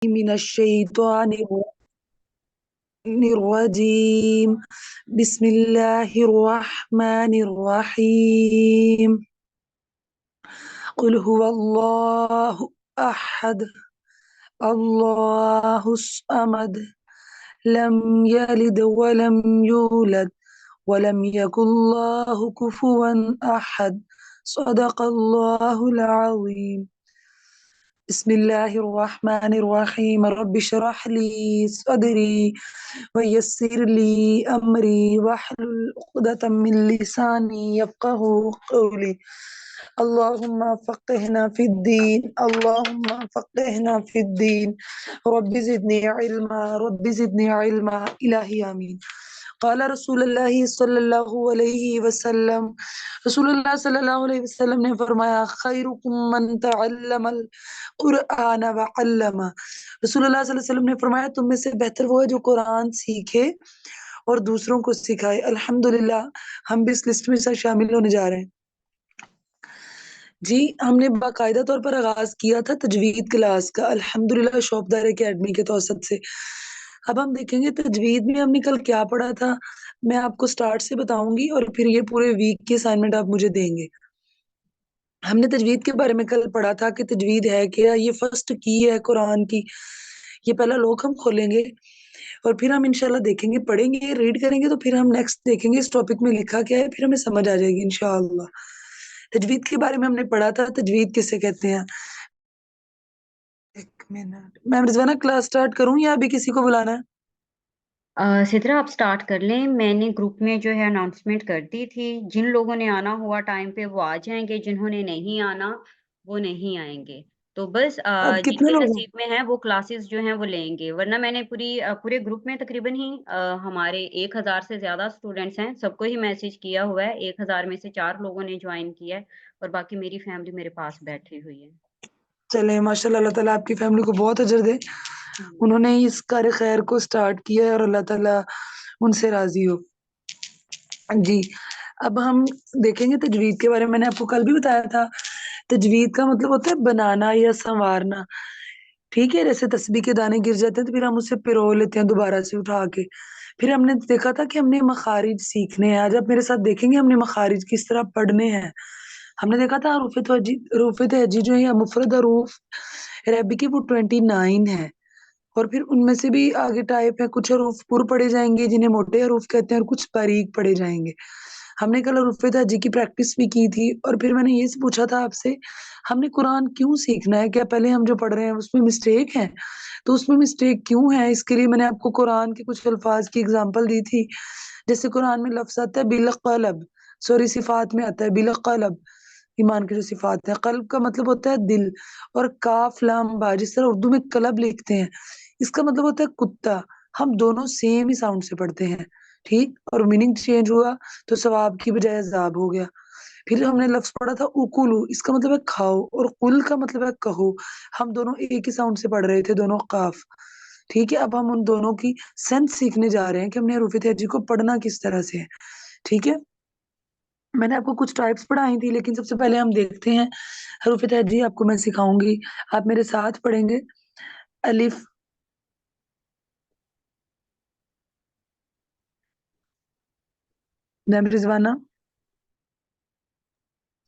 मिनश्शैतानिर्रजीम बिस्मिल्लाहिर्रहमानिर्रहीम कुल हुवल्लाहु अहद अल्लाहुस समद लम यलिद वलम यूलद वलम यकुल्लाहु कुफुवन अहद सदक़ल्लाहुल अज़ीम बिस्मिल्लाहिर्रहमानिर्रहीम रब्बि इश्रह ली सदरी वयस्सिर ली अमरी वहलुल उक़दतम मिन लिसानी यफ़क़हू क़ौली अल्लाहुम्मा फ़क़्हिना फ़िद्दीन अल्लाहुम्मा फ़क़्हिना फ़िद्दीन रब्बि ज़िदनी इल्मा इलाही आमीन क़ाल रसूलुल्लाहि सल्लल्लाहु अलैहि वसल्लम रसूलुल्लाह सल्लल्लाहु अलैहि वसल्लम ने फरमाया खैरुकुम मन तअल्लमल कुरआन व अल्लमा रसूलुल्लाह सल्लल्लाहु अलैहि वसल्लम ने फरमाया तुम में से बेहतर वो है जो कुरान सीखे और दूसरों को सिखाए। अल्हम्दुलिल्लाह हम भी इस लिस्ट में शामिल होने जा रहे हैं। जी, हमने बाकायदा तौर पर आगाज़ किया था तजवीद क्लास का अल्हम्दुलिल्लाह शौकदार अकेडमी के तौसत से। अब हम देखेंगे तजवीद में हमने कल क्या पढ़ा था, मैं आपको स्टार्ट से बताऊँगी और फिर ये पूरे वीक की असाइनमेंट आप मुझे देंगे। हमने तजवीद के बारे में कल पढ़ा था कि तजवीद है क्या, ये फर्स्ट की है कुरान की। ये पहला लोग हम खोलेंगे और फिर हम इंशाल्लाह देखेंगे, पढ़ेंगे, रीड करेंगे तो फिर हम नेक्स्ट देखेंगे इस टॉपिक में लिखा क्या है, फिर हमें समझ आ जाएगी इंशाअल्लाह। तजवीद के बारे में हमने पढ़ा था, तजवीद किसे कहते हैं? 1 मिनट, मैम रिज़वाना क्लास स्टार्ट करूँ या अभी किसी को बुलाना है? सिद्रा आप स्टार्ट कर लें। मैंने ग्रुप में जो है अनाउंसमेंट कर दी थी। जिन लोगों ने आना हुआ टाइम पे वो आ जाएँगे, जिन्होंने नहीं आना वो नहीं आएँगे। तो बस अब कितने जिनके लोग हैं? नसीब में है वो क्लासेस जो हैं वो लेंगे। वरना मैंने पूरे ग्रुप में तकरीबन ही हमारे 1000 से ज़्यादा स्टूडेंट्स हैं, सबको ही मैसेज किया हुआ है। 1000 में से 4 लोगों ने जॉइन किया है और बाकी मेरी फैमिली मेरे पास बैठी हुई है। चलें माशाल्लाह अल्लाह ताला आपकी फैमिली को बहुत अजर दे। हुँ। उन्होंने इस कार्य खैर को स्टार्ट किया है और अल्लाह ताला उनसे राज़ी हो। जी, अब हम देखेंगे तजवीद के बारे में। मैंने आपको कल भी बताया था, तजवीद का मतलब होता है बनाना या सँवारना, ठीक है? जैसे तस्बीह के दाने गिर जाते हैं तो फिर हम उसे पिरो लेते हैं दोबारा से उठा के। फिर हमने देखा था कि हमने मखारिज सीखने हैं। आज आप मेरे साथ देखेंगे हमने मखारिज किस तरह पढ़ने हैं। हमने देखा था हरूफ-ए-तहज्जी जो है या मुफ़रद हरूफ अरबी के वो 29 है और फिर उनमें से भी आगे टाइप है, कुछ हरूफ पुर पढ़े जाएँगे जिन्हें मोटे हरूफ कहते हैं और कुछ बारीक पढ़े जाएँगे। हमने कल हरूफ-ए-तहज्जी की प्रैक्टिस भी की थी और फिर मैंने ये पूछा था आपसे, हमने कुरान क्यों सीखना है? क्या पहले हम जो पढ़ रहे हैं उसमें मिस्टेक है? तो उसमें मिस्टेक क्यों है? इसके लिए मैंने आपको कुरान के कुछ अल्फाज़ की एग्ज़ाम्पल दी थी। जैसे कुरान में लफ्ज़ आता है बिल-क़लब, सूरह सिफ़ात में आता है बिल-क़लब, ईमान की जो सिफ़ात है। क़ल्ब का मतलब होता है दिल और काफ़ लाम बा जिस तरह उर्दू में कलब लिखते हैं, इसका मतलब होता है कुत्ता। हम दोनों सेम ही साउंड से पढ़ते हैं, ठीक? और मीनिंग चेंज हुआ तो सवाब की बजाय अज़ाब हो गया। फिर हमने लफ्ज़ पढ़ा था उकुलू, इसका मतलब है खाओ और कुल का मतलब है कहो। हम दोनों एक ही साउंड से पढ़ रहे थे, दोनों काफ़, ठीक है? अब हम उन दोनों की सेंस सीखने जा रहे हैं कि हमने हरूफ-ए-तहज्जी को पढ़ना किस तरह से है, ठीक है? मैंने आपको कुछ टाइप्स पढ़ाई थी लेकिन सबसे पहले हम देखते हैं हरूफ-ए-तहज्जी आपको मैं सिखाऊँगी। आप मेरे साथ पढ़ेंगे अलिफ मैम रिज़वाना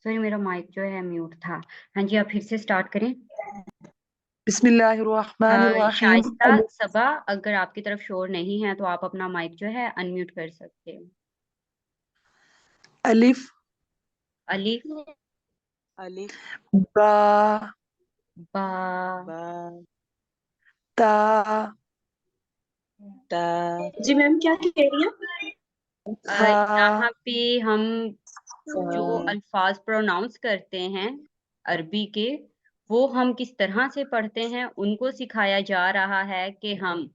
सॉरी मेरा माइक जो है म्यूट था। हाँ जी, आप फिर से स्टार्ट करें। बिस्मिल्लाहिर्रहमानिर्रहीम शाइस्ता, अलिफ सबा अगर आपकी तरफ शोर नहीं है तो आप अपना माइक जो है अनम्यूट कर सकते हैं। अलिफ, अलिफ, अलिफ, बा, बा, बा, ता, ता, जी मैम क्या कह रही हैं? था, यहाँ पे हम जो सा, अल्फाज प्रोनाउंस करते हैं अरबी के, वो हम किस तरह से पढ़ते हैं उनको सिखाया जा रहा है कि हम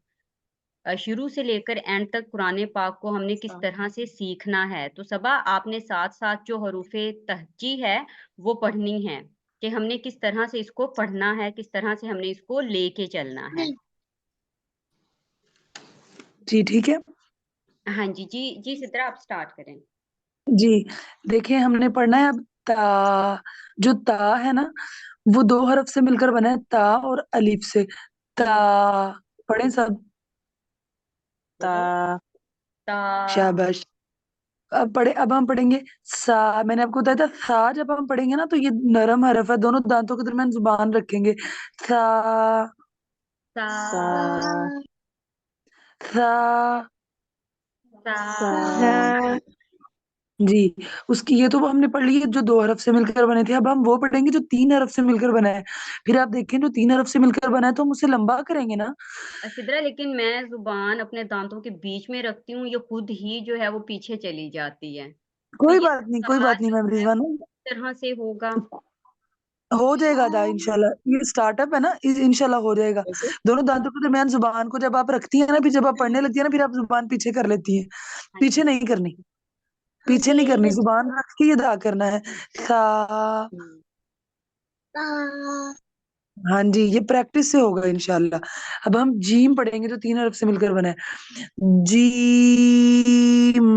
शुरू से लेकर एंड तक कुरान पाक को हमने किस सा। तरह से सीखना है। तो सबा आपने साथ-साथ जो हरूफ़े तहज्जी है वो पढ़नी है कि हमने किस तरह से इसको पढ़ना है, किस तरह से हमने इसको लेके चलना है। जी, ठीक है? हाँ जी, जी सिद्रा आप स्टार्ट करें। जी, देखिए हमने पढ़ना है अब ता, जो ता है ना, वो 2 हरफ से मिलकर बना है ता और अलिफ से। ता, पढ़े सब? ता, ता, शाबाश। अब हम पढ़ेंगे सा। मैंने आपको बताया था सा जब हम पढ़ेंगे ना तो ये नरम हरफ है, दोनों दांतों के दरमियान जुबान रखेंगे। सा, सा, सा, सा। सा, सा, जी। उसकी ये तो हमने पढ़ ली है जो 2 हरफ से मिलकर बने थे। अब हम वो पढ़ेंगे जो 3 हरफ से मिलकर बना है। फिर आप देखें जो 3 हरफ से मिलकर बना है तो हम उसे लंबा करेंगे ना। सिद्रा, लेकिन मैं जुबान अपने दांतों के बीच में रखती हूँ, ये खुद ही जो है वो पीछे चली जाती है, तो कोई ये बात नहीं, कोई सवाल बात नहीं जो मैम है रिजवाना, वो किस तरह से होगा? हो जाएगा अदा इंशाल्लाह। ये स्टार्टअप है ना, इंशाल्लाह हो जाएगा। कैसे? दोनों दांतों के दरमियान जुबान को जब आप रखती है ना, फिर जब आप पढ़ने लगती है ना, फिर आप जुबान पीछे कर लेती है। हाँ पीछे जी। नहीं करनी, पीछे नहीं करनी, जुबान रख के ये अदा करना है। सा। हम्म, हाँ जी, ये प्रैक्टिस से होगा इंशाल्लाह। अब हम जीम पढ़ेंगे जो 3 हरफ से मिलकर बना है। जीम।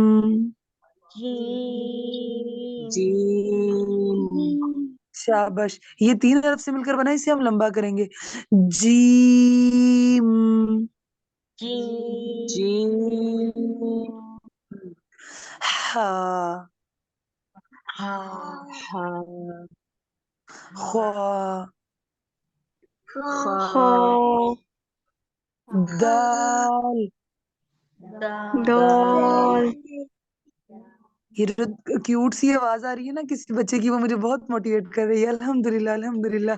जीम, शाबाश। ये 3 हरफ से मिलकर बना है, इसे हम लंबा करेंगे। जीम। जी, जीम, हा, हाँ, हा, ख्वा, खा, दाल। दा, ये जो क्यूट सी आवाज आ रही है ना किसी बच्चे की, वो मुझे बहुत मोटिवेट कर रही है। अल्हम्दुलिल्लाह, अल्हम्दुलिल्लाह।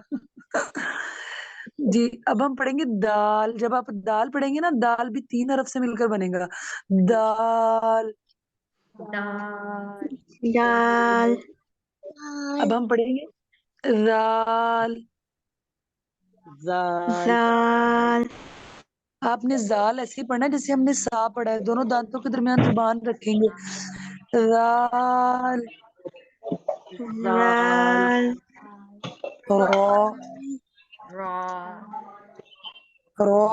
जी। अब हम पढ़ेंगे दाल। जब आप दाल पढ़ेंगे ना, दाल भी 3 हरफ से मिलकर बनेगा। दाल। दाल, दाल, अब हम पढ़ेंगे राल। जाल, दाल, आपने जाल ऐसे ही पढ़ना है जैसे हमने सा पढ़ा है, दोनों दांतों के दरमियान जुबान रखेंगे। राल। राल, दाल, रो, रा, रो,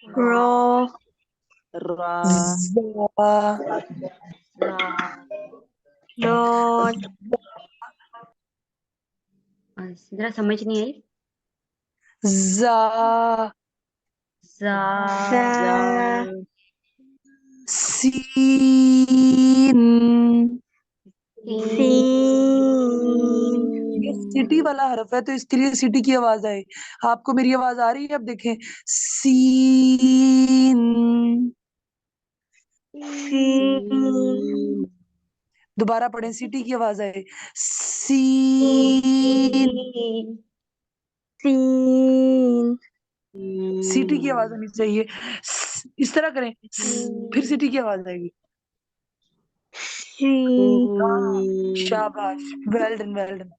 रो, रा, जा, रा, रोड, जरा समझ नहीं आई। जा, जा, जा, जाल, सीन। सीन, ये सिटी वाला हरफ है तो इसके लिए सिटी की आवाज आए। आपको मेरी आवाज आ रही है? अब देखें, सीन। सीन, सीन, दोबारा पढ़ें, सिटी की आवाज आए। सीन। सीन, सिटी की आवाज आनी चाहिए। इस तरह करें, फिर सिटी की आवाज आएगी। शी, शाबाश, वेल डन, वेल डन।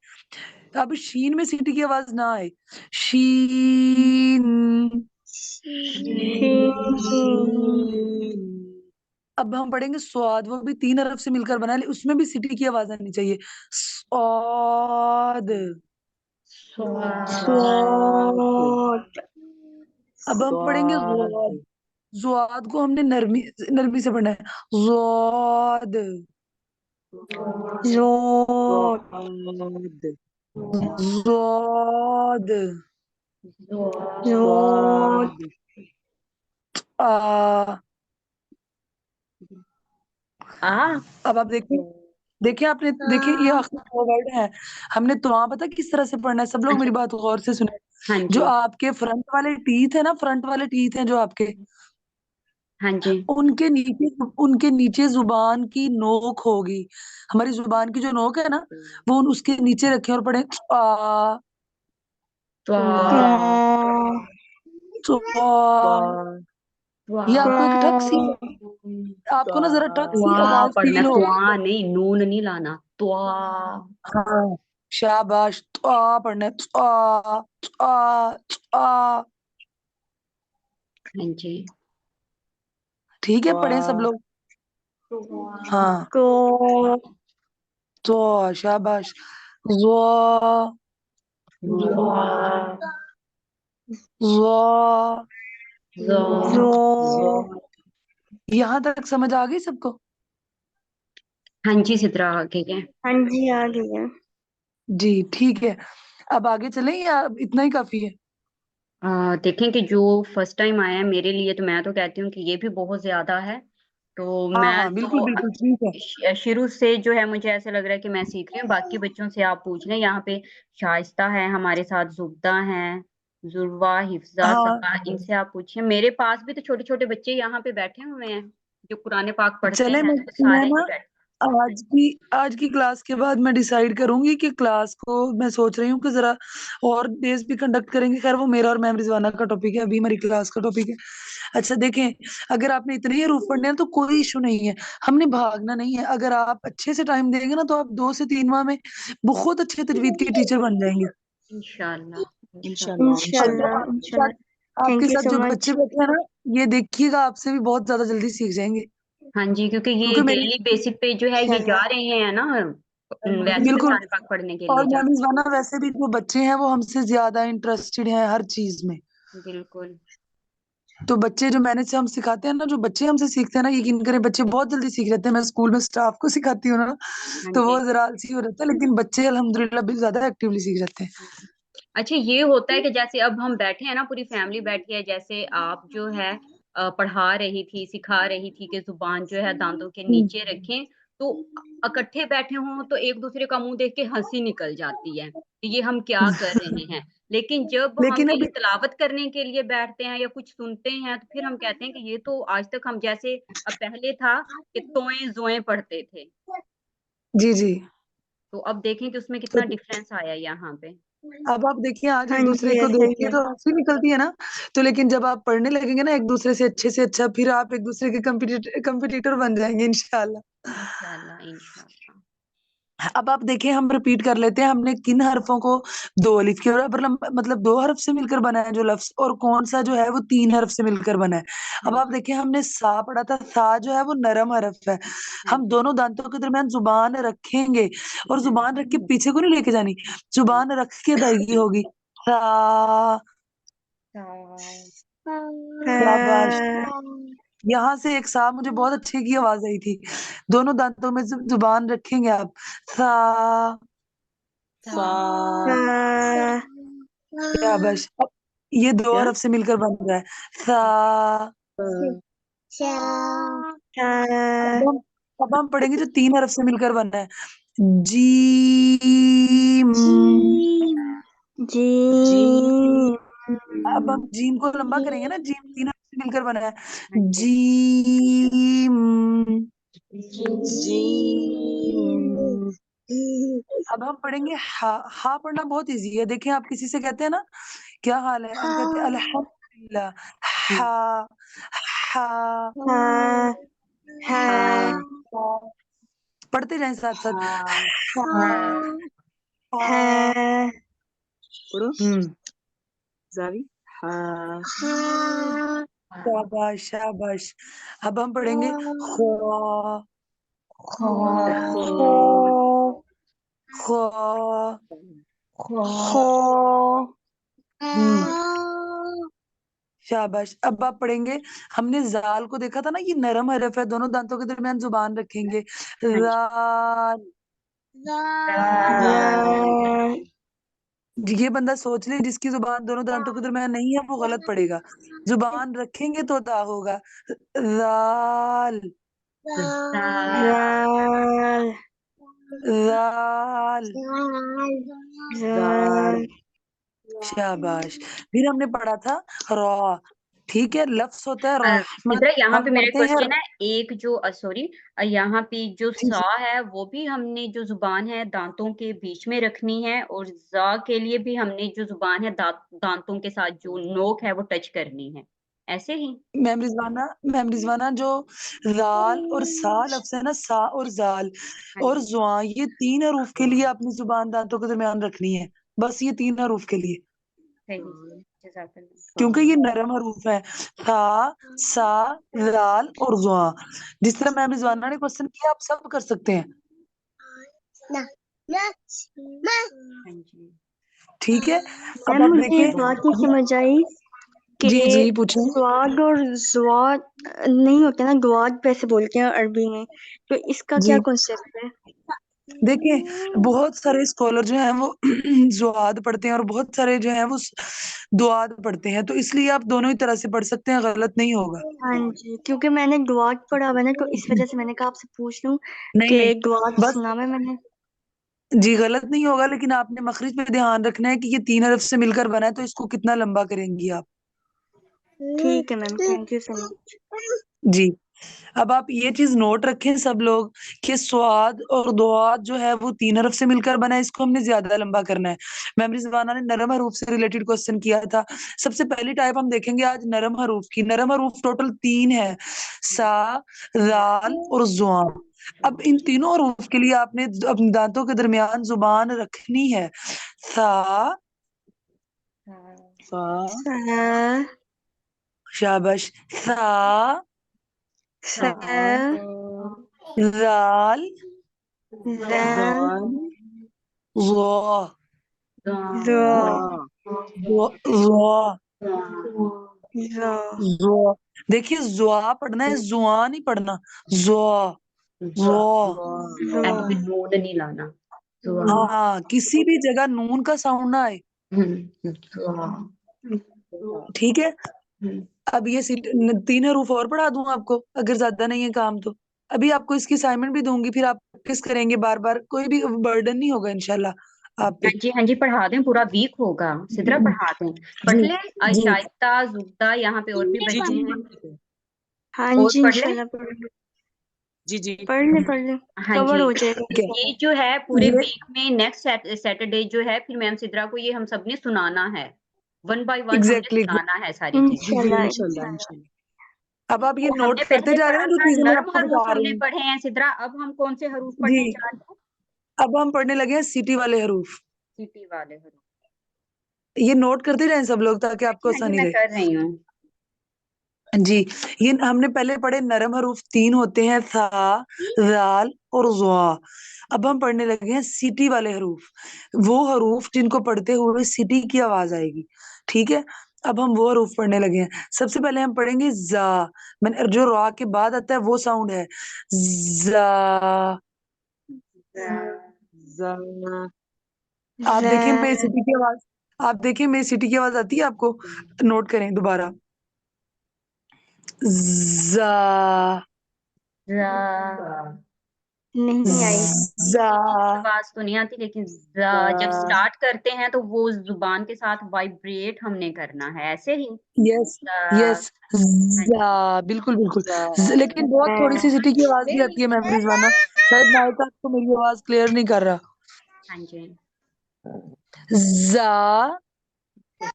अब शीन में सिटी की आवाज ना आए। शीन। शीन, अब हम पढ़ेंगे स्वाद। वो भी 3 हरफ से मिलकर बना है, उसमें भी सिटी की आवाज आनी चाहिए। स्वाद। स्वाद, स्वाद, अब हम पढ़ेंगे स्वाद, ज़ुआद। ज़ुआद को हमने नरमी नरमी से पढ़ना है। ज़ुआद। जोड, स्वाद, ज़ुआद। जोड, स्वाद, आ। आ, अब आप देखिए, देखिए आपने देखे ये आखिरी 2 वर्ड है। हमने तो पता किस तरह से पढ़ना है, सब लोग मेरी बात गौर से सुने। हाँ जो जी, आपके फ्रंट वाले टीथ है ना, फ्रंट वाले टीथ हैं जो आपके, हाँ जी, उनके नीचे जुबान की नोक होगी। हमारी जुबान की जो नोक है ना, वो उसके नीचे रखें और पढ़े आ। त्वा, त्वा, तो स्वाद, त्वा, ये आपको एक टक सी, त्वा, आपको ना जरा टक सी त्वा आवाज पढ़ना, फील त्वा होगी। नहीं, नून नहीं लाना, त्वा। हाँ, शाबाश। तो पढ़ना है। तो हाँ जी, ठीक है, पढ़ें सब स्वाद, लोग। हाँ, को, तो शाबाश। ज़ो, ज़्वा, ज़ो। ज़ो, जो, स्वाद, यहाँ तक समझ आ गई सबको? हाँ जी सिद्रा, ठीक है। हाँ जी आ गई है। जी ठीक है। अब आगे चलें या इतना ही काफी है? देखें कि जो फर्स्ट टाइम आया है मेरे लिए, तो मैं तो कहती हूँ कि ये भी बहुत ज्यादा है। तो हाँ मैं हाँ बिल्कुल तो बिल्कुल ठीक है। शुरू से जो है मुझे ऐसा लग रहा है कि मैं सीख रही हूँ। बाकी बच्चों से आप पूछ लें, यहाँ पे शाइस्ता है हमारे साथ, जुबदा है, जुर्वा, हिफ्जा, हाँ सबा, इनसे आप पूछिए। मेरे पास भी तो छोटे छोटे बच्चे यहाँ पे बैठे हुए हैं जो कुरान पाक पढ़ते चले, हैं, तो मैं सारे ही ना बैठे। आज की क्लास के बाद मैं डिसाइड करूंगी कि क्लास को मैं सोच रही हूँ कि जरा और डेज भी कंडक्ट करेंगे। खैर वो मेरा और मैम रिजवाना का टॉपिक है, अभी हमारी क्लास का टॉपिक है। अच्छा देखें, अगर आपने इतने ही रूफ पढ़ने हैं तो कोई इशू नहीं है, हमने भागना नहीं है। अगर आप अच्छे से टाइम देंगे ना तो आप 2 से 3 माह में बहुत अच्छे तजवीद के टीचर बन जाएंगे। इंशाल्लाह इंशाल्लाह। इंशाल्लाह इंशाल्लाह। इंशाल्लाह इंशाल्लाह। आपके थैंक यू साथ सो जो मच। बच्चे बैठे हैं ना, ये देखिएगा आपसे भी बहुत ज्यादा जल्दी सीख जाएंगे। हाँ जी, क्योंकि ये क्योंकि मेरी डेली बेसिक पे जो है ये जा इंशाल्लाह। रहे हैं ना, वैसे भी बिल्कुल, कुरान पाक पढ़ने के और लिए मैम जाते रिजवाना वैसे भी जो बच्चे हैं वो हमसे ज्यादा इंटरेस्टेड हैं हर चीज में। हैं। बिल्कुल। तो बच्चे जो मैंने से हम सिखाते हैं ना, जो बच्चे हमसे सीखते हैं ना, यकीन करें बच्चे बहुत जल्दी सीख लेते हैं। मैं स्कूल में स्टाफ को सिखाती हूँ ना, हाँ तो जी। वो जरा आलसी हो जाता है, लेकिन बच्चे अल्हम्दुलिल्लाह भी ज्यादा एक्टिवली सीख जाते हैं। अच्छा, ये होता है कि जैसे अब हम बैठे हैं ना, पूरी फैमिली बैठी है, जैसे आप जो है पढ़ा रही थी, सिखा रही थी कि जुबान जो है दांतों के हम्म, नीचे रखें, तो इकट्ठे बैठे हों तो एक दूसरे का मुंह देख के हंसी निकल जाती है कि ये हम क्या कर रहे हैं। लेकिन जब हम लेकिन कहीं अभी तिलावत करने के लिए बैठते हैं या कुछ सुनते हैं, तो फिर हम कहते हैं कि ये तो आज तक हम जैसे, अब पहले था कि तोएं जोएं पढ़ते थे, जी जी, तो अब देखें कि उसमें तो कितना डिफरेंस आया यहाँ पे। अब आप देखिए, आज हाँ एक जी दूसरे को ऐसा देख ही के है। तो हंसी निकलती है ना, तो लेकिन जब आप पढ़ने लगेंगे ना एक दूसरे से अच्छे से अच्छा, फिर आप एक दूसरे के कंपटीटर बन जाएंगे इंशाल्लाह। इंशाल्लाह इंशाल्लाह। अब आप देखिए, हम रिपीट कर लेते हैं, हमने किन हरफों को दो अलिफ के बराबर मतलब 2 हरफ से मिलकर बना है जो लफ्ज, और कौन सा जो है वो 3 हरफ से मिलकर बना है। हाँ अब आप जी। देखिए, हमने सा पढ़ा था, सा जो है वो नरम हरफ है। हाँ हम जी। दोनों दांतों के दरमियान जुबान रखेंगे, और हाँ जुबान रख के पीछे को नहीं लेके जानी, हाँ। जुबान रख के अदायगी होगी। सा, सा- शाबाश। हाँ यहाँ से एक सा मुझे बहुत अच्छे की आवाज आई थी। दोनों दांतों में जुबान रखेंगे आप। सा, सा हाँ शाबाश। अब ये दो क्या हरफ से मिलकर बन रहा है, सा। हाँ अब हम पढ़ेंगे जो 3 हरफ से मिलकर बना है, जीम। जी जी अब हम जीम को लंबा करेंगे ना, जीम 3 हरफ से मिलकर बना है, हाँ जी। जीम। जी अब हम पढ़ेंगे हा। हा पढ़ना बहुत इजी है। देखिए, आप किसी से कहते हैं ना क्या हाल है, हम कहते हैं अल्हम्दुलिल्लाह। हाँ। हा, हा, हाँ हाँ हाँ हा। पढ़ते जाएं साथ साथ। हाँ हा, हा। हाँ पढ़ो हम्म, जावी हाँ शाबाश शाबाश। अब हम पढ़ेंगे खो, खो, खो खो, खो हम्म, शाबाश। अब आप पढ़ेंगे, हमने जाल को देखा था ना, ये नरम हरफ है, दोनों दांतों के दरमियान जुबान रखेंगे। हाँ जी। जाल। राल ये बंदा सोच ले, जिसकी जुबान दोनों दांतों के दरमियान नहीं है वो गलत पढ़ेगा। जुबान रखेंगे तो दा होगा। जाल, रा- राल जाल। जाल राल शाबाश। फिर हमने पढ़ा था रॉ। ठीक है, लफ्ज होता है रहमत। इधर यहाँ पे हम मेरा पढ़ते हैं क्वेश्चन है, एक जो सॉरी, यहाँ पे जो जी सा है वो भी हमने जो जुबान है दांतों के बीच में रखनी है, और जा के लिए भी हमने जो जुबान है दांतों के साथ जो नोक है वो टच करनी है, ऐसे ही। मैम रिजवाना, जो जाल और सा लफ्ज है ना, सा और जाल हाँ और जी। जुआ, ये 3 हरूफ के लिए अपनी जुबान दांतों के दरमियान रखनी है, बस ये 3 हरूफ के लिए, सही। जज़ाकल्लाह। क्योंकि हाँ ये नरम हरूफ है। था, सा, जाल और जुआ। जिस तरह मैम रिजवाना ने क्वेश्चन किया, आप सब कर सकते हैं। हाँ जी। ठीक है, अब मैम आप मुझे देखिए। एक बात नहीं समझ आई कि जी जी पूछे। स्वाद और ज्वाद नहीं होते ना, द्वाद वैसे बोलते हैं अरबी में, तो इसका क्या जी, कॉन्सेप्ट है? देखिए बहुत सारे स्कॉलर जो हैं वो ज़ुआद पढ़ते हैं और बहुत सारे जो हैं वो दुआद पढ़ते हैं, तो इसलिए आप दोनों ही तरह से पढ़ सकते हैं, गलत नहीं होगा। हाँ जी, क्योंकि मैंने दुआत पढ़ा हुआ है ना, तो इस वजह से मैंने कहा आपसे पूछ लूं नहीं कि नहीं, दुआत बस सुना है मैंने। जी गलत नहीं होगा, लेकिन आपने मखरिज पे ध्यान रखना है कि ये 3 हरफ से मिलकर बना है, तो इसको कितना लंबा करेंगी आप। ठीक है ma'am, thank you so much. जी, अब आप ये चीज नोट रखें सब लोग कि स्वाद और दुआत जो है वो 3 हरफ से मिलकर बना है, इसको हमने ज्यादा लंबा करना है। मैम रिजवाना ने नरम हरूफ से रिलेटेड क्वेश्चन किया था। सबसे पहली टाइप हम देखेंगे आज नरम हरूफ की। नरम हरूफ टोटल 3 है, सा, राल और जुआन। अब इन तीनों हरूफ के लिए आपने अपने दांतों के दरमियान जुबान रखनी है। सा, फा, सा, शाबाश, सा, सा, राल, राल, दाल, ज़ा, रा, ज़ा, रा, ज़ा। देखिए जुआ पढ़ना है, जुआ नहीं पढ़ना, जुआ, जुआ। वा, रा। एंड में नून नहीं लाना। हाँ, किसी भी जगह नून का साउंड ना आए, ठीक है। अब ये 3 हरूफ और पढ़ा दूं आपको, अगर ज्यादा नहीं है काम तो। अभी आपको इसकी असाइनमेंट भी दूंगी, फिर आप प्रैक्टिस करेंगे बार बार, कोई भी बर्डन नहीं होगा इंशाल्लाह आप पे। हाँ जी पढ़ा दें, पूरा वीक होगा। सिद्रा पढ़ा दें, पढ़ जी ले। जी शाइस्ता, जुबदा, यहाँ पे और भी जी बच्चे जी हैं, हाँ और जी पढ़ ले। इंशाल्लाह पढ़ ले, जी जी पढ़ ले, हाँ कवर जी, हो जाएगा ठीक है। ये जो है पूरे ये वीक में नेक्स्ट सैटरडे जो है, फिर मैम सिद्रा को ये हम सबने सुनाना है, 1 बाय 1 हमने एग्जैक्टली सुनाना है सारी चीजें। जी जी इंशाल्लाह इंशाल्लाह इंशाल्लाह। इंशाल्लाह। अब आप ये तो नोट हमने करते पहले जा रहे पढ़ा हैं जो था चीजें मैं नर्म आपको हरूफ, बता रही हमने हूँ। पढ़े हैं सिद्रा। अब हम कौन से हरूफ जी, पढ़ने जा रहे हैं? अब हम पढ़ने लगे हैं सिटी वाले हरूफ। सिटी वाले हरूफ। ये नोट करते जाएं सब लोग, ताकि आपको हाँ जी आसानी मैं रहे। कर रही हूँ। जी, ये हमने पहले पढ़े नरम हरूफ 3 होते हैं, था, राल और जुआ। अब हम पढ़ने लगे हैं सिटी वाले हरूफ, वो हरूफ जिनको पढ़ते हुए सिटी की आवाज आएगी, ठीक है। अब हम वो हरूफ पढ़ने लगे हैं। सबसे पहले हम पढ़ेंगे जा। मैंने जो रा के बाद आता है वो साउंड है जा। जा, आप रा, देखिए मेरी सिटी की आवाज, आप देखिए मेरी सिटी की आवाज आती है आपको, नोट करें दोबारा। जा, नहीं आई। जा। आवाज तो नहीं आती, लेकिन जब स्टार्ट करते हैं तो वो जुबान के साथ वाइब्रेट हमने करना है, ऐसे ही। यस हाँ यस, जी। जा, बिल्कुल बिल्कुल। जा, लेकिन बहुत थोड़ी सी सिटी की आवाज भी आती है मैम रिजवाना, शायद माइक आपको मेरी आवाज क्लियर नहीं कर रहा। हाँ जी। जा, रा,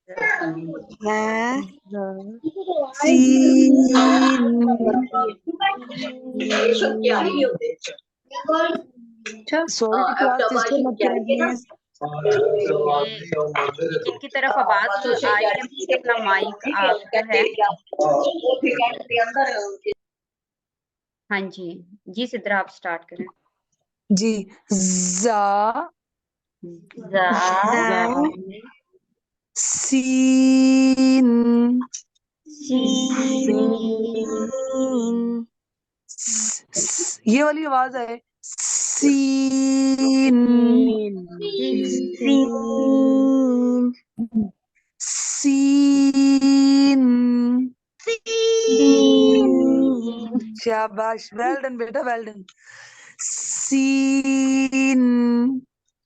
जा, सीन। सॉरी, क्लास डिस्टर्ब मत करें प्लीज। ये जिनकी तरफ आवाज आई है, प्लीज अपना माइक आप जो है। हाँ जी, जी सिद्रा आप स्टार्ट करें। जी, जा, जा, जा, सीन। सीन, ये वाली आवाज है, सीन। सीन, सीन। सीन, शाबाश, वेल डन बेटा, वेल डन। सीन,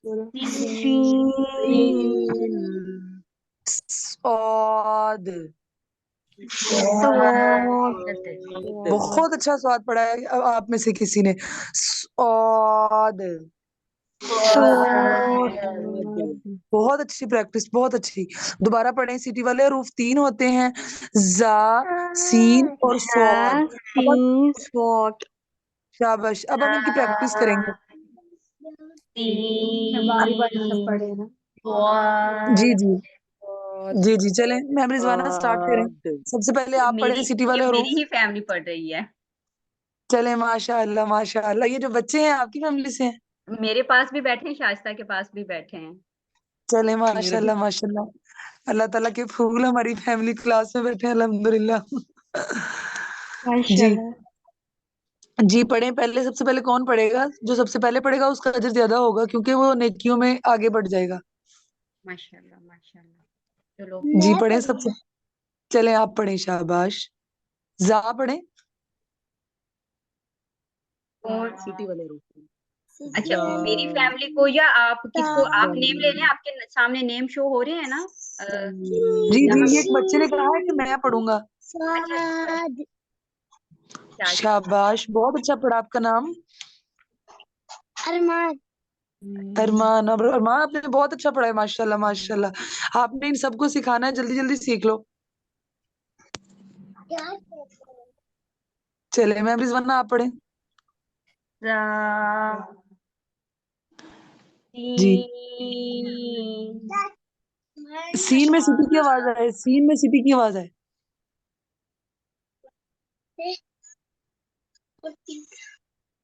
सीन, स्वाद। स्वाद, बहुत अच्छा स्वाद पढ़ा है आप में से किसी ने, स्वाद। स्वाद, बहुत अच्छी प्रैक्टिस, बहुत अच्छी। दोबारा पढ़ें, सिटी वाले हरूफ 3 होते हैं, जा, सीन और स्वाद। जा, अब सीन, स्वाद। शाबाश, अब हम इनकी प्रैक्टिस करेंगे। बारी बारी सब पढ़े ना। जी जी जी जी, चलें मैम रिजवाना स्टार्ट करें। आद, सबसे पहले आप पढ़ें मेरी सिटी ये वाले मेरी हरूफ। ही फैमिली पढ़ रही है। चलें, माशाअल्लाह माशाअल्लाह। ये जो बच्चे हैं आपकी फैमिली से हैं? मेरे पास भी बैठे हैं, शाइस्ता के पास भी बैठे हैं। चलें, मेरा भी माशाअल्लाह माशाअल्लाह। अल्लाह ताला के फूल हमारी फैमिली क्लास में बैठे हैं, अल्हम्दुलिल्लाह। जी, माशाल्लाह। जी पढ़े पहले, सबसे पहले कौन पढ़ेगा? जो सबसे पहले पढ़ेगा उसका अजर ज्यादा होगा, क्योंकि वो नेकियों में आगे बढ़ जाएगा। माशाल्लाह माशाल्लाह। चलो जी पढ़े सबसे। चले आप पढ़े, शाबाश। जा पढ़े। और सिटी वाले रूप। अच्छा, मेरी जा फैमिली को या आप किसको, आप नेम ले लें, जा आपके सामने नेम शो हो रहे हैं ना जी जी, यहाँ ये पे। एक बच्चे ने कहा है कि मैं पढ़ूंगा। अच्छा अच्छा, क्या शाबाश, बहुत अच्छा पढ़ा। आपका नाम? अरमान। अरमान। अब अरमान, आपने बहुत अच्छा पढ़ा है, माशाल्लाह माशाल्लाह। आपने इन सबको सिखाना है, जल्दी जल्दी सीख लो। चले मैं भी, वरना आप पढ़े। जा जी। तीन। सीन में सिटी की आवाज है, सीन में सिटी की आवाज है।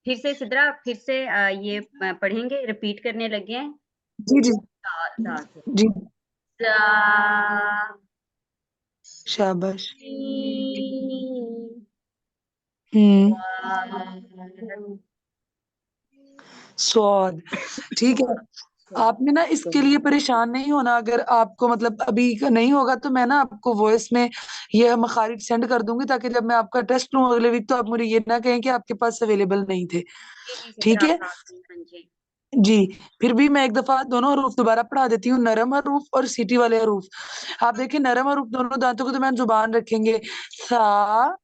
फिर से सिद्रा, फिर से ये पढ़ेंगे, रिपीट करने लगे हैं। जी जी दा से जी। जा शाबाश। तीन। हम्म। वाह। स्वाद। ठीक है। आपने ना इसके लिए परेशान नहीं होना। अगर आपको मतलब अभी का नहीं होगा तो मैं ना आपको वॉइस में ये मखारिज सेंड कर दूंगी, ताकि जब मैं आपका टेस्ट लूँ अगले वीक तो आप मुझे ये ना कहें कि आपके पास अवेलेबल नहीं थे। जी जी ठीक सिद्रा, है। काफी, हाँ जी। जी। फिर भी मैं एक दफा दोनों हरूफ दोबारा पढ़ा देती हूँ, नरम हरूफ और सीटी वाले हरूफ। आप देखिए, नरम हरूफ दोनों दांतों को तो मैं जुबान रखेंगे। सा,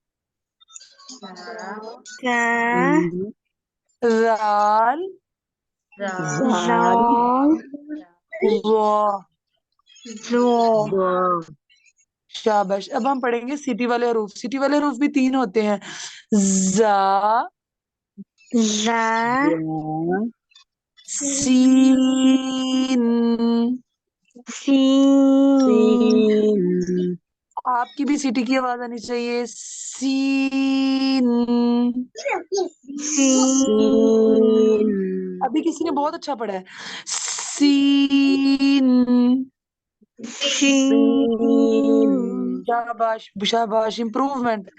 राल, जाल वा। वा शाबाश। अब हम पढ़ेंगे सिटी वाले हरूफ। सिटी वाले हरूफ भी तीन होते हैं। जा, जा सीन। सीन आपकी भी सिटी की आवाज आनी चाहिए। सीन। सीन अभी किसी ने बहुत अच्छा पढ़ा है। सीन। सीन शाबाश शाबाश, इम्प्रूवमेंट।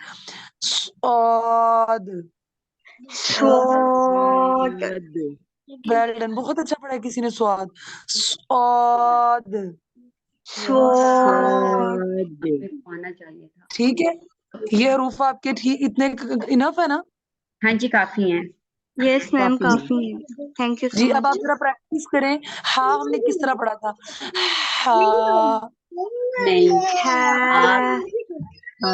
स्वाद। स्वाद वेल डन, बहुत अच्छा पढ़ा है किसी ने। स्वाद। स्वाद। स्वाद अब मेरे को आना चाहिए था। ठीक है। ये हरूफ आपके ठीक इतने इनफ है ना? हाँ जी, काफी हैं। यस मैम, काफी है। काफी है। थैंक यू जी। सो अब आप मच। जरा प्रैक्टिस करें। हाँ, हमने किस तरह पढ़ा था? हाँ। नहीं, आप है। आ,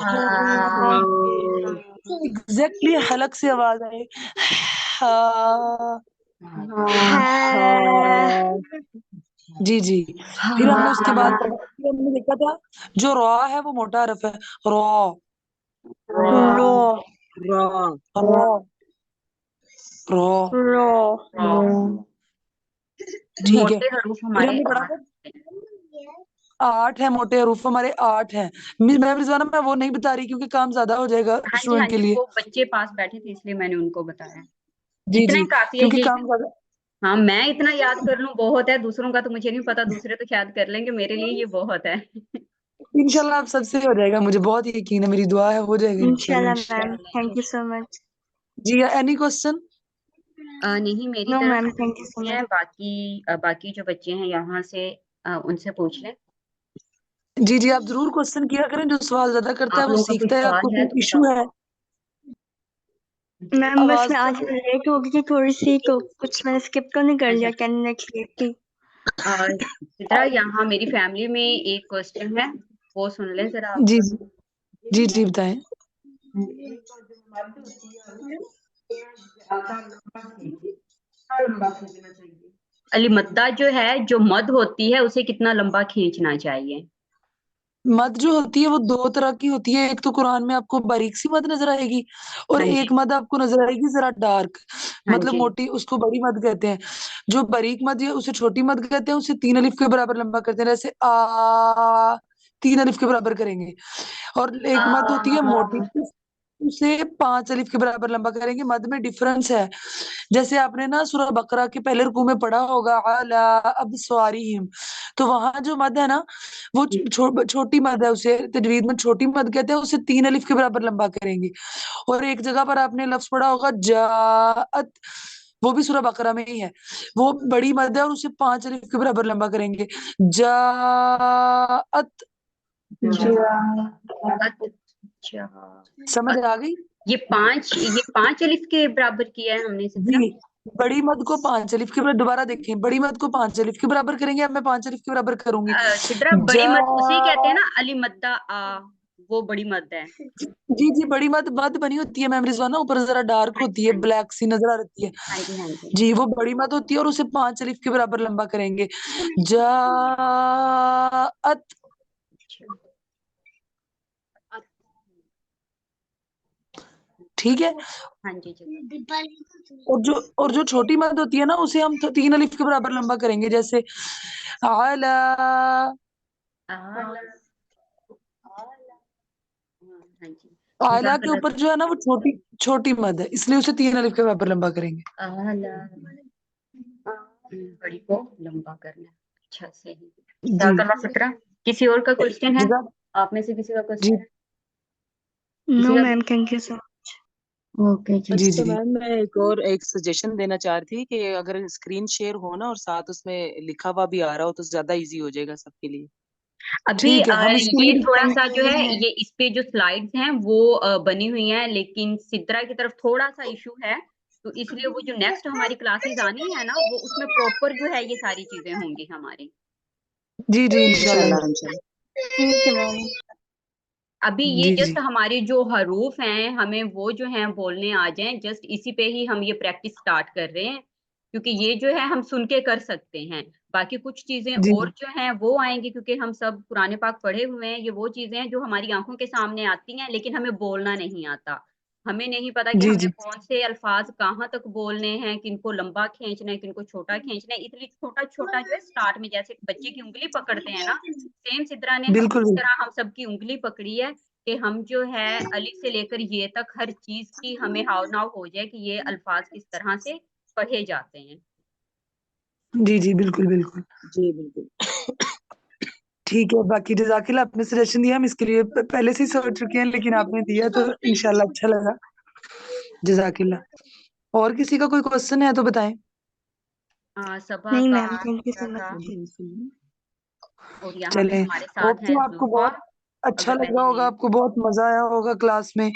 हाँ। हाँ, एग्जैक्टली हलक से आवाज आए। हाँ। हाँ, है। हा जी जी। फिर हमने उसके बाद हाँ, पढ़ा, फिर हमने देखा था जो रॉ है वो मोटा हरफ है। रॉ, रो। रा रॉ, रॉ। रो। ठीक है। मोटे हरूफ फिर हमारे हमने पढ़ा 8 था हैं। 8 है मोटे हरूफ हमारे, 8 हैं। मैं रिजवाना, मैं वो नहीं बता रही क्योंकि काम ज्यादा हो जाएगा हाँ स्टूडेंट के जी, लिए। वो बच्चे पास बैठे थे इसलिए मैंने उनको बताया। जी इतना जी, ही काफी है क्योंकि ये। काम ज्यादा। हाँ, मैं इतना याद कर लूं बहुत है, दूसरों का तो मुझे नहीं पता, दूसरे तो शायद कर लेंगे, मेरे लिए ये बहुत है। इंशाल्लाह आप सबसे हो जाएगा, मुझे बहुत यकीन है, मेरी दुआ है हो जाएगा इंशाल्लाह। इंशाल्लाह ma'am, thank you so much. जी, एनी क्वेश्चन? नहीं, मेरी नो तरफ मैम, से थैंक यू सो नहीं है, मच। बाकी जो बच्चे हैं यहाँ से उनसे पूछ लें। जी जी, आप जरूर क्वेश्चन किया करें। जो सवाल ज्यादा करता है आप वो लोगों का कोई सीखता है। सवाल आपको है कोई तो इशू है? बताओ। मैम बस आवाज मैं आज तो लेट हो गई थी थोड़ी सी, तो कुछ मैंने स्किप तो नहीं कर अच्छा लिया, कैंडिडेट लेट थी। चित्रा, यहाँ मेरी फैमिली में एक क्वेश्चन है, वो सुन लें जरा आप। जी जी जी बताएं। अली मद्दा जो है, जो मद होती है उसे कितना लंबा खींचना चाहिए? मद जो होती है वो दो तरह की होती है। एक तो कुरान में आपको बारीक सी मद नजर आएगी, और हाँ एक जी, मद आपको नजर आएगी जरा डार्क, हाँ मतलब जी। मोटी, उसको बड़ी मद कहते हैं। जो बारीक मद है उसे छोटी मद कहते हैं। उसे 3 अलिफ के बराबर लंबा करते हैं, जैसे आ, 3 अलिफ के बराबर करेंगे। और एक मद होती है मोटी, उसे 5 अलिफ के बराबर लंबा करेंगे। मद में डिफरेंस है। जैसे आपने ना सूरह बकरा के पहले रुकू में पढ़ा होगा अला अबस्वारिहिम, तो वहां जो मद है ना वो छोटी मद है, उसे तजवीद में छोटी मद कहते हैं। उसे 3 अलिफ के बराबर लंबा करेंगे। और एक जगह पर आपने लफ्ज पढ़ा होगा जाअत, वो भी सूरह बकरा में ही है। वो बड़ी मद है और उसे 5 अलिफ के बराबर लंबा करेंगे। जाअत। अच्छा, समझ आ गई? ये पांच अलिफ के बराबर किया है हमने सिद्रा। जी, बड़ी मद को 5 अलिफ के बराबर, दोबारा देखें, बड़ी मद को 5 अलिफ के बराबर करेंगे। अब मैं 5 अलिफ के बराबर करूंगी। सिद्रा बड़ी जा मद उसे कहते हैं ना, अली मद्दा आ, वो बड़ी मद है। जी जी, बड़ी मद बनी होती है मैम रिजवाना, ऊपर जरा डार्क हाँ होती जी है, हाँ जी ब्लैक सी नजर आ रही है। हाँ जी हाँ जी। जी, वो बड़ी मद होती है और उसे 5 अलिफ के बराबर लंबा करेंगे। जाअत। ठीक है। हाँ जी जी। और जो छोटी मद होती है ना उसे हम 3 अलिफ के बराबर लंबा करेंगे। जैसे आला। आला, हाँ जी। आला के ऊपर जो है ना वो छोटी छोटी मद है, इसलिए उसे 3 अलिफ के बराबर लंबा करेंगे। आला, बड़ी को लंबा करना है। अच्छा, सही। जी जाज़ाकल्लाह फित्रा। किसी और का क्वेश्चन है? जज़ाक आप में से किसी का जी क्वेश्चन है? नो किसी का? Ma'am, thank you sir. Okay जी। जी अच्छा जी मैम, मैं एक सजेशन देना चाह रही थी कि अगर स्क्रीन शेयर हो ना और साथ उसमें लिखा हुआ भी आ रहा हो तो ज्यादा इजी हो जाएगा सबके लिए। अभी ठीक है, हम इसके ये लिए थोड़ा सा जो है, ये इस पे जो स्लाइड्स हैं वो बनी हुई हैं, लेकिन सिद्रा की तरफ थोड़ा सा इशू है, तो इसलिए वो जो नेक्स्ट हमारी क्लासेस आनी है ना, वो उसमें प्रॉपर जो है ये सारी चीजें होंगी हमारी। जी जी इंशाल्लाह। इंशाल्लाह। ठीक है मैम। अभी ये जी जी जस्ट हमारी जो हरूफ हैं, हमें वो जो हैं बोलने आ जाएं, जस्ट इसी पे ही हम ये प्रैक्टिस स्टार्ट कर रहे हैं, क्योंकि ये जो है हम सुन के कर सकते हैं। बाकी कुछ चीजें जी और जो हैं वो आएंगी, क्योंकि हम सब कुरान पाक पढ़े हुए हैं। ये वो चीजें हैं जो हमारी आंखों के सामने आती हैं, लेकिन हमें बोलना नहीं आता। हमें नहीं पता कि जी हमने जी कौन से अल्फाज कहाँ तक बोलने हैं, किनको लंबा खींचना है, किनको छोटा खींचना है। इसलिए छोटा छोटा जो है स्टार्ट में, जैसे बच्चे की उंगली पकड़ते हैं ना, सेम सिद्रा ने बिल्कुल इस तरह हम सबकी उंगली पकड़ी है, कि हम जो है अलिफ से लेकर ये तक हर चीज की हमें हाव नाव हो जाए कि ये अल्फाज किस तरह से पढ़े जाते हैं। जी जी बिल्कुल बिल्कुल। जी बिल्कुल। ठीक है, बाकी जज़ाकिल्लाह, आपने सजेशन दिया, हम इसके लिए पहले से ही सोच चुके हैं, लेकिन आपने दिया तो इंशाल्लाह अच्छा लगा। जज़ाकिल्लाह। और किसी का कोई क्वेश्चन है तो बताएं। सबा नहीं का, मैम, थैंक यू सिद्रा सो का, मच। और यहाँ पे चलें, हमारे साथ होप हैं तो आपको जुल्फा। बहुत अच्छा अगर लगा मैंने होगा, नेम, आपको बहुत मजा आया होगा क्लास में।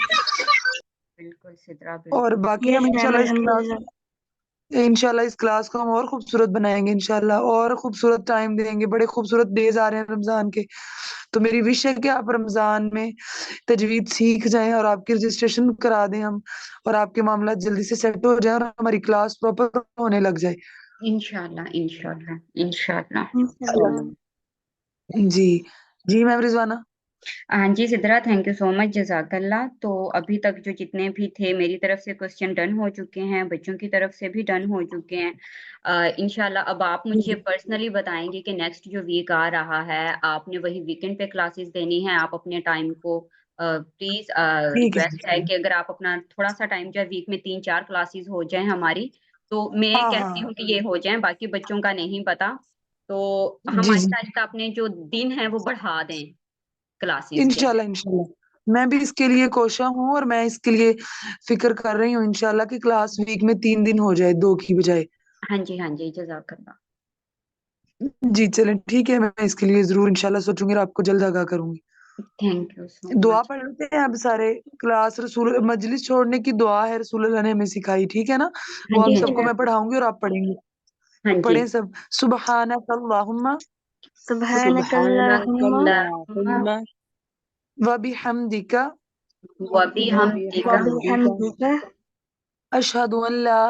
बिल्कुल सिद्रा, और बिल्कुल। बाकी हम यस मैम, अल्हम्दुलिल्लाह। इंशाल्लाह इस क्लास को हम और खूबसूरत बनाएंगे, इंशाल्लाह और खूबसूरत टाइम देंगे। बड़े खूबसूरत डेज आ रहे हैं रमजान के, तो मेरी विश है कि आप रमजान में तजवीद सीख जाएं और आपकी रजिस्ट्रेशन करा दें हम, और आपके मामला जल्दी से सेट हो जाए और हमारी क्लास प्रॉपर होने लग जाए। इंशाल्लाह इंशाल्लाह इंशाल्लाह। इंशाल्लाह। जी जी मैम रिजवाना। हाँ जी Sidra, thank you so much, जज़ाकल्लाह। तो अभी तक जो जितने भी थे, मेरी तरफ से क्वेश्चन डन हो चुके हैं, बच्चों की तरफ से भी डन हो चुके हैं। इंशाल्लाह अब आप मुझे पर्सनली बताएंगे कि नेक्स्ट जो वीक आ रहा है, आपने वही वीकेंड पे क्लासेस देनी है। आप अपने टाइम को प्लीज, ठीक है रिक्वेस्ट है कि अगर आप अपना थोड़ा सा टाइम जो है, वीक में 3-4 क्लासेस हो जाएं हमारी, तो मैं हाँ कहती हाँ हूँ कि ये हो जाएं, बाकी बच्चों का नहीं पता। तो हम जी जी आहिस्ता आहिस्ता अपने जो दिन है वो बढ़ा दें क्लासेस के। इंशाल्लाह इंशाल्लाह। मैं भी इसके लिए कोशा हूँ और मैं इसके लिए फिक्र कर रही हूँ इंशाल्लाह कि क्लास वीक में 3 दिन हो जाए, 2 की बजाय। हाँ जी, जज़ाकल्लाह। जी चलें, ठीक है, मैं इसके लिए जरूर इंशाल्लाह सोचूंगी और आपको जल्द आगाह करूंगी। थैंक यू सो दुआ मच। पढ़ लेते हैं अब सारे। क्लास रसूल मजलिस छोड़ने की दुआ है, रसूल अल्लाह ने हमें सिखाई, ठीक है ना? हाँ वो जी आप हाँ जी सबको मैं पढ़ाऊंगी और आप पढ़ेंगे। हाँ जी। पढ़ें सब। सुबहानक अल्लाहुम्मा सुब्हानकल्लाहुम्मा सुब्हानकल्लाहुम्मा व बिहम्दिका वबी व हम व दिका बिहम्दिका बिहम्दिका अशहदु अन ला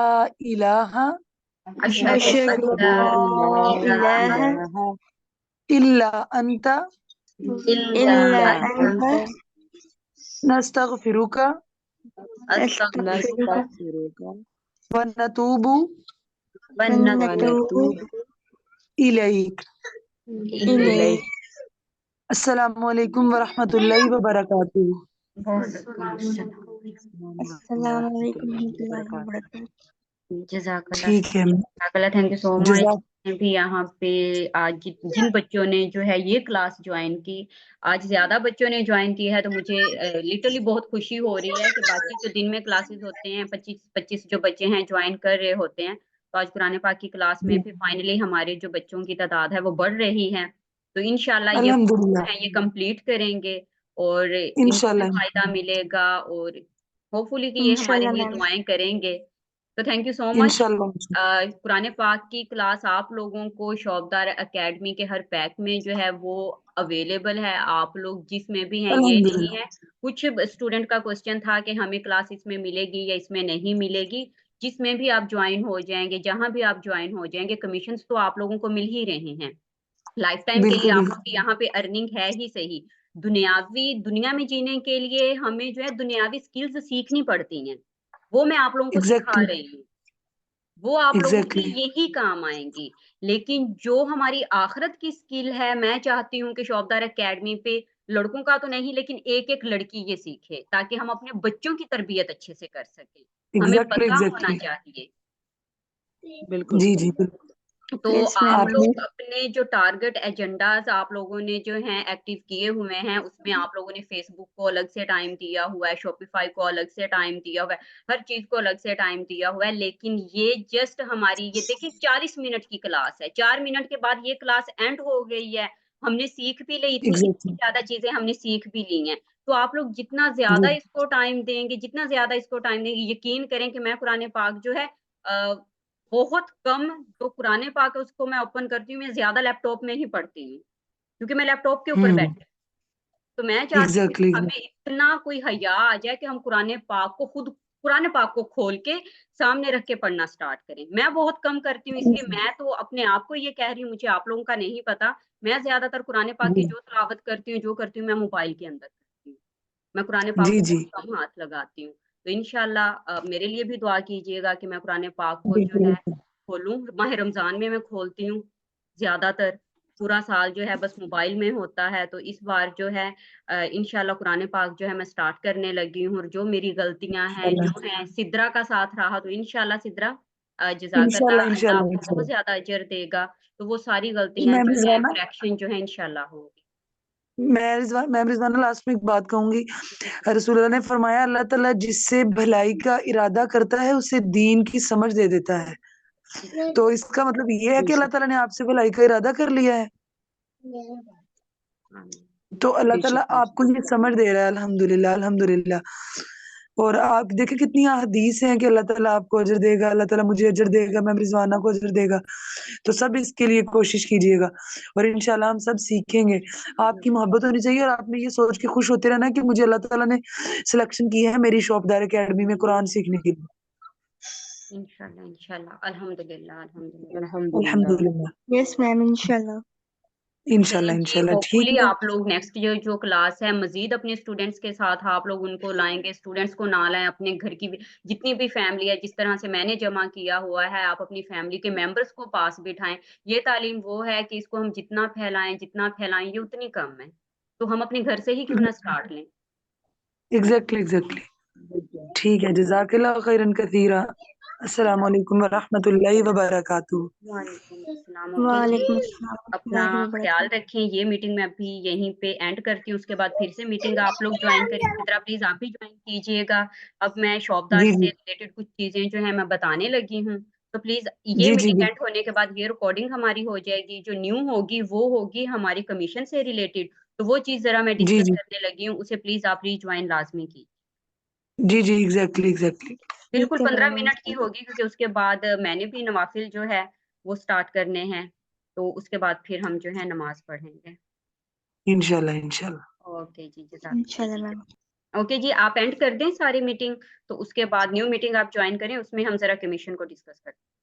इलाहा अशहदु अशहदु अल्ला अशहदु अल्ला इलाहा इलाहा इलाहा इल्ला अंता इल्ला इल्ला इल्ला अंता अंता अंता नस्तगफिरुका अस्तगफिरुका नस्तगफिरुका व नतूबु वन्नतूबु व वन्नतूबु नतूब इलैक। इलैहि। इलैहि। इलैक। अस्सलामु अलैकुम व रहमतुल्लाहि व बरकातुहू। वालेकुम अस्सलाम। अस्सलाम वालेकुम रहमतुल्लाहि व बरकातहू। जज़ाकल्लाह ठीक है जज़ाकल्लाह, थैंक यू सो मच। जज़ाक भी यहाँ पे आज जिन बच्चों ने जो है ये क्लास ज्वाइन की, आज ज्यादा बच्चों ने ज्वाइन की है, तो मुझे लिटरली बहुत खुशी हो रही है कि बाकी जो दिन में क्लासेस होते हैं 25 जो बच्चे हैं ज्वाइन कर रहे होते हैं, तो आज कुरान पाक की क्लास में भी फाइनली हमारे जो बच्चों की तादाद है वो बढ़ रही है। तो इंशाल्लाह ये अल्हम्दुलिल्लाह है ये कंप्लीट करेंगे और इनको भी इंशाल्लाह फायदा मिलेगा और होपफुली कि ये हमारे इंशाल्लाह लिए मैम। दुआएं करेंगे। तो थैंक यू सो मच। इंशाल्लाह कुरान पाक की क्लास आप लोगों को शौकदार एकेडमी के हर पैक में जो है वो अवेलेबल है। आप लोग जिसमें भी हैं, ये नहीं अल्हम्दुलिल्लाह है कुछ स्टूडेंट का क्वेश्चन था कि हमें क्लास इसमें मिलेगी या इसमें नहीं मिलेगी, जिसमें भी आप ज्वाइन हो जाएंगे, जहां भी आप ज्वाइन हो जाएंगे, कमीशन तो आप लोगों को मिल ही रहे हैं। लाइफ टाइम के लिए बिल्कुल आप लोग बिल्कुल की यहाँ पे अर्निंग है ही सही। दुनियावी दुनिया में जीने के लिए हमें जो है दुनियावी स्किल्स सीखनी पड़ती हैं, वो मैं आप लोगों को सिखा एग्जैक्टली रही हूँ, वो आप लोगों की एग्जैक्टली यही काम आएंगी। लेकिन जो हमारी आखिरत की स्किल है, मैं चाहती हूँ कि शौकदार एकेडमी पे लड़कों का तो नहीं लेकिन एक एक लड़की ये सीखे, ताकि हम अपने बच्चों की तरबियत अच्छे से कर सकें। हमें एग्जैक्टली पता होना एग्जैक्टली चाहिए। बिल्कुल जी जी बिल्कुल तो यस आप मैम। आपने लोग अपने जो टारगेट एजेंडाज आप लोगों ने जो हैं एक्टिव किए हुए हैं, उसमें आप लोगों ने फेसबुक को अलग से टाइम दिया हुआ है, शॉपिफाई को अलग से टाइम दिया हुआ है, हर चीज को अलग से टाइम दिया हुआ है। लेकिन ये जस्ट हमारी ये देखिए 40 मिनट की क्लास है, 4 मिनट के बाद ये क्लास एंड हो गई है। हमने सीख भी ली इतनी एग्जैक्टली ज्यादा चीजें हमने सीख भी ली हैं। तो आप लोग जितना ज्यादा जी इसको टाइम देंगे, जितना ज्यादा इसको टाइम देंगे, यकीन करें कि मैं कुरान पाक जो है बहुत कम जो कुरान पाक है उसको मैं ओपन करती हूँ, मैं ज्यादा लैपटॉप में ही पढ़ती हूँ, क्योंकि मैं लैपटॉप के ऊपर हम्म बैठी हूँ। तो मैं चाहती हूँ कि एग्जैक्टली हमें इतना कोई हया आ जाए कि हम कुरान पाक को खुद कुरान पाक को खोल के सामने रख के पढ़ना स्टार्ट करें। मैं बहुत कम करती हूँ, इसलिए मैं तो अपने आप को ये कह रही हूँ, मुझे आप लोगों का नहीं पता। मैं ज्यादातर कुरान पाक की जी जो तिलावत करती हूँ, जो करती हूँ, मैं मोबाइल के अंदर करती हूँ। मैं कुरान पाक जी को जी बहुत कम हाथ लगाती हूँ। तो इंशाल्लाह मेरे लिए भी दुआ कीजिएगा कि मैं कुरान पाक को जो बिल्कुल है बिल्कुल खोलूँ। माह रमजान में मैं खोलती हूँ ज्यादातर, पूरा साल जो है बस मोबाइल में होता है। तो इस बार जो है इंशाल्लाह कुरान पाक जो है मैं स्टार्ट करने लगी हूँ। और जो मेरी गलतियां हैं इंशाल्लाह जो हैं, सिद्रा का साथ रहा, तो इंशाल्लाह सिद्रा जज़ाकल्लाह, इंशाल्लाह अल्लाह इंशाल्लाह आपको बहुत इंशाल्लाह ज्यादा अजर देगा। तो वो सारी गलतियां मैं जो हैं रिजवाना करेक्शन जो है इंशाल्लाह होगी। मैं रिजवाना लास्ट में एक बात कहूंगी। रसूलुल्लाह ने फरमाया अल्लाह ताला जिससे भलाई का इरादा करता है उसे दीन की समझ दे देता है। तो इसका मतलब ये है कि अल्लाह ताला ने आपसे भलाई का इरादा कर लिया है, आमीन। तो अल्लाह ताला बेशक आपको ये समझ दे रहा है। अल्हम्दुलिल्लाह अल्हम्दुलिल्लाह। और आप देखिए कितनी हदीस हैं कि अल्लाह ताला आपको अजर देगा, अल्लाह ताला मुझे अजर देगा, मैम रिजवाना को अजर देगा। तो सब इसके लिए कोशिश कीजिएगा और इंशाल्लाह हम सब सीखेंगे। आपकी मोहब्बत होनी चाहिए और आपने ये सोच के खुश होते रहना कि मुझे अल्लाह ताला ने सिलेक्शन की है मेरी शौकदार एकेडमी में कुरान सीखने के लिए। इंशाल्लाह इंशाल्लाह, अल्हम्दुलिल्लाह अल्हम्दुलिल्लाह। अल्हम्दुलिल्लाह। अल्हम्दुलिल्लाह यस मैम इंशाल्लाह। चलें इंशाल्लाह जी, इंशाल्लाह ठीक होपफुली है। आप लोग नेक्स्ट जो क्लास है मजीद अपने स्टूडेंट्स के साथ आप लोग उनको लाएंगे, स्टूडेंट्स को ना लाएं, अपने घर की जितनी भी फैमिली है, जिस तरह से मैंने जमा किया हुआ है, आप अपनी फैमिली के मेंबर्स को पास बिठाएं। ये तालीम वो है कि इसको हम जितना फैलाएं ये उतनी कम है। तो हम अपने घर से ही क्यों ना स्टार्ट लें। एग्जैक्टली एग्जैक्टली ठीक है। जज़ाकल्लाह खैरन कसीरा। अस्सलाम वालेकुम व रहमतुल्लाहि व बरकातुहू। वालेकुम अस्सलाम। ओके जी, वालेकुम अस्सलाम अपना रहमतुल्लाहि व ख्याल बरकातहू। रखें। ये मीटिंग मैं अभी यहीं पे एंड करती हूँ, उसके बाद फिर से मीटिंग आप लोग ज्वाइन करें। सिद्रा प्लीज आप भी ज्वाइन कीजिएगा। अब मैं शौकदार जी से जी रिलेटेड कुछ चीजें जो है मैं बताने लगी हूँ, तो प्लीज ये जी जी मीटिंग जी एंड होने के बाद ये रिकॉर्डिंग हमारी हो जाएगी। जो न्यू होगी वो होगी हमारी कमीशन से रिलेटेड। तो वो चीज जरा मैं जी डिस्कस जी करने लगी हूँ, उसे प्लीज आप रीज्वाइन लाजमी की। जी जी एग्जैक्टली एग्जैक्टली बिल्कुल ठीक है 15 मैम मिनट की इंशाल्लाह। होगी, क्योंकि उसके बाद मैंने भी नवाफिल जो है वो स्टार्ट करने हैं। तो उसके बाद फिर हम जो है नमाज पढ़ेंगे। इंशाल्लाह इंशाल्लाह। ओके जी, जज़ाकल्लाह। इंशाल्लाह मैम। ओके जी, आप एंड कर दें सारी मीटिंग, तो उसके बाद न्यू मीटिंग आप ज्वाइन करें, उसमें हम जरा कमीशन को डिस्कस करते हैं।